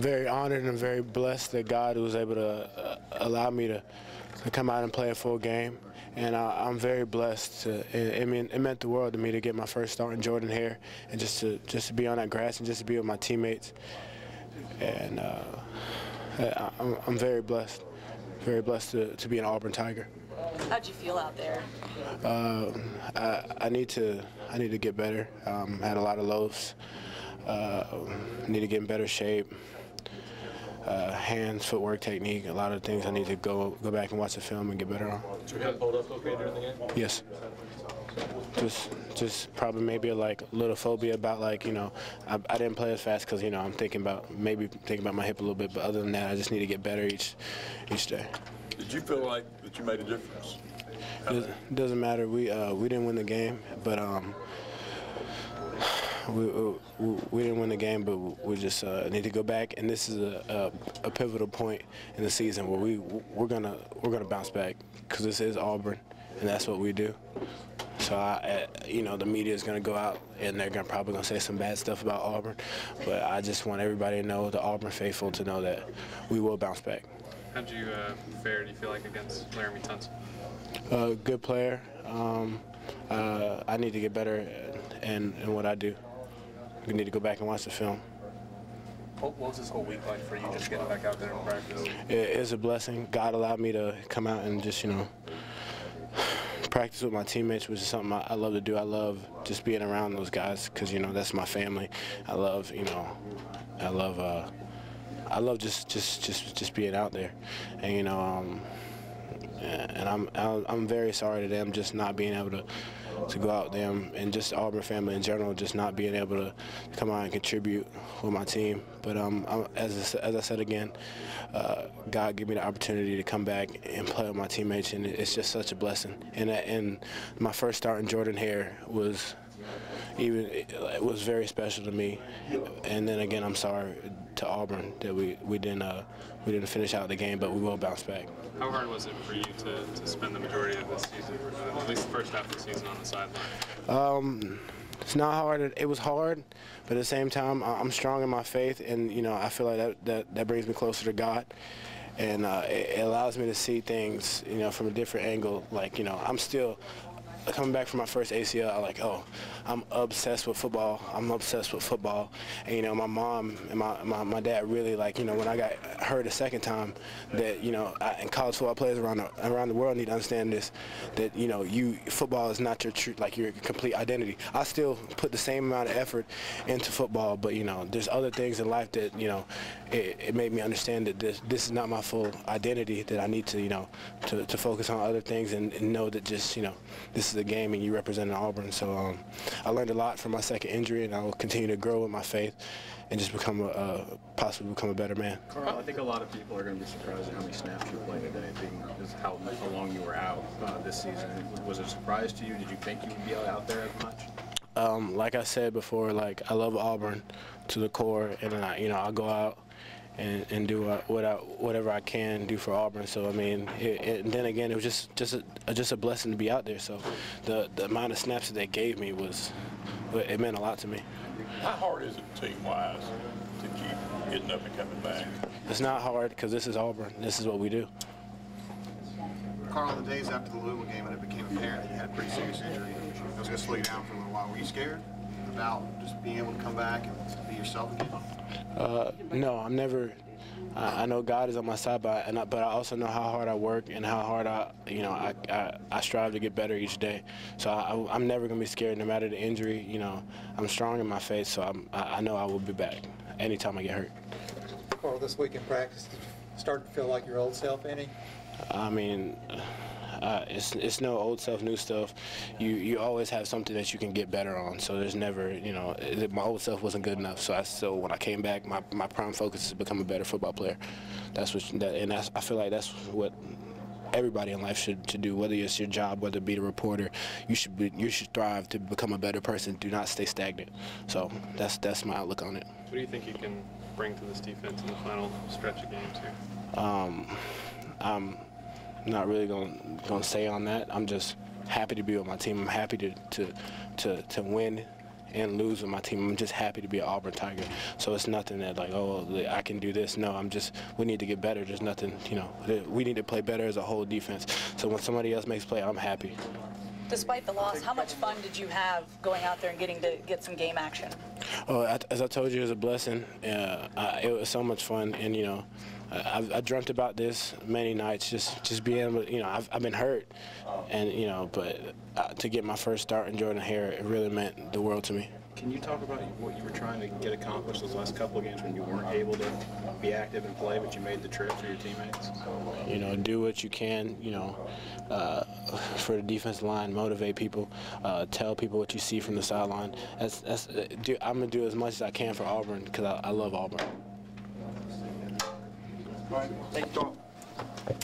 very honored and very blessed that God was able to allow me to come out and play a full game. And I'm very blessed. It meant the world to me to get my first start in Jordan hair, and just to be on that grass and just to be with my teammates. And I'm very blessed to be an Auburn Tiger. How'd you feel out there? I need to get better. Had a lot of lows. Need to get in better shape. Hands, footwork, technique, a lot of things I need to go back and watch the film and get better on. Did your head hold up okay during the game? Yes. Just probably maybe like a little phobia about, like, you know, I didn't play as fast because, you know, I'm thinking about my hip a little bit, but other than that, I just need to get better each day. Did you feel like that you made a difference? It doesn't matter. We didn't win the game, but we didn't win the game, but we just need to go back, and this is a pivotal point in the season where we're gonna bounce back, because this is Auburn, and that's what we do. So you know, the media is gonna go out and they're probably gonna say some bad stuff about Auburn, but I just want everybody to know, the Auburn faithful, to know that we will bounce back. How'd you fare, do you feel like, against Laramie Tunsil? Good player. I need to get better in what I do. We need to go back and watch the film. What was this whole week like for you, just getting back out there and practice? It's a blessing. God allowed me to come out and just, you know, practice with my teammates, which is something I love to do. I love just being around those guys, because, you know, that's my family. I love just being out there, and, you know, and I'm very sorry to them just not being able to go out there, and just Auburn family in general, just not being able to come out and contribute with my team. But as I said again, God gave me the opportunity to come back and play with my teammates, and it's just such a blessing. And my first start in Jordan hair was very special to me. And then again, I'm sorry to Auburn that we didn't finish out the game, but we will bounce back. How hard was it for you to spend the majority of this season, at least the first half of the season, on the sideline? It's not hard. It was hard, but at the same time, I'm strong in my faith, and, you know, I feel like that brings me closer to God, and it allows me to see things, you know, from a different angle. Like, you know, I'm still coming back from my first ACL. I'm obsessed with football. And, you know, my mom and my dad really, like, you know, when I got hurt the second time, that, you know, and college football players around the world need to understand this, that, you know, football is not your complete identity. I still put the same amount of effort into football, but, you know, there's other things in life that, you know, it made me understand that this is not my full identity, that I need to, you know, to focus on other things, and know that, just, you know, this is a game and you represent Auburn. So I learned a lot from my second injury, and I will continue to grow in my faith and just possibly become a better man. Carl, I think a lot of people are going to be surprised at how many snaps you played today, being how long you were out this season. Was it a surprise to you? Did you think you would be out there as much? Like I said before, like, I love Auburn to the core, and then I'll go out and do whatever I can do for Auburn. So, I mean, and then again, it was just a blessing to be out there. So the amount of snaps that they gave me it meant a lot to me. How hard is it team-wise to keep getting up and coming back? It's not hard, because this is Auburn. This is what we do. Carl, the days after the Louisville game, when it became apparent that you had a pretty serious injury, it was going to slow you down for a little while. Were you scared about just being able to come back and be yourself again? No, I'm never. I know God is on my side, but I also know how hard I work and how hard I strive to get better each day. So I'm never gonna be scared, no matter the injury. You know, I'm strong in my faith, so I know I will be back anytime I get hurt. Carl, this week in practice, did you start to feel like your old self any? I mean, it's no old stuff, new stuff. You always have something that you can get better on. So there's never, you know, my old self wasn't good enough. So when I came back, my prime focus is to become a better football player. I feel like that's what everybody in life should do. Whether it's your job, whether it be a reporter, you should strive to become a better person. Do not stay stagnant. So that's my outlook on it. What do you think you can bring to this defense in the final stretch of games here? I'm not really gonna say on that. I'm just happy to be with my team. I'm happy to win and lose with my team. I'm just happy to be an Auburn Tiger. So it's nothing that like, oh, I can do this. No, we need to get better. There's nothing, you know, we need to play better as a whole defense. So when somebody else makes play, I'm happy. Despite the loss, how much fun did you have going out there and getting to get some game action? Oh, as I told you, it was a blessing. It was so much fun, and you know, I dreamt about this many nights. Just being able to, you know, I've been hurt, and you know, but to get my first start in Jordan Hare, it really meant the world to me. Can you talk about what you were trying to get accomplished those last couple of games when you weren't able to be active and play, but you made the trip for your teammates? You know, do what you can, you know, for the defensive line, motivate people, tell people what you see from the sideline. I'm going to do as much as I can for Auburn because I love Auburn. Thank you, Tom.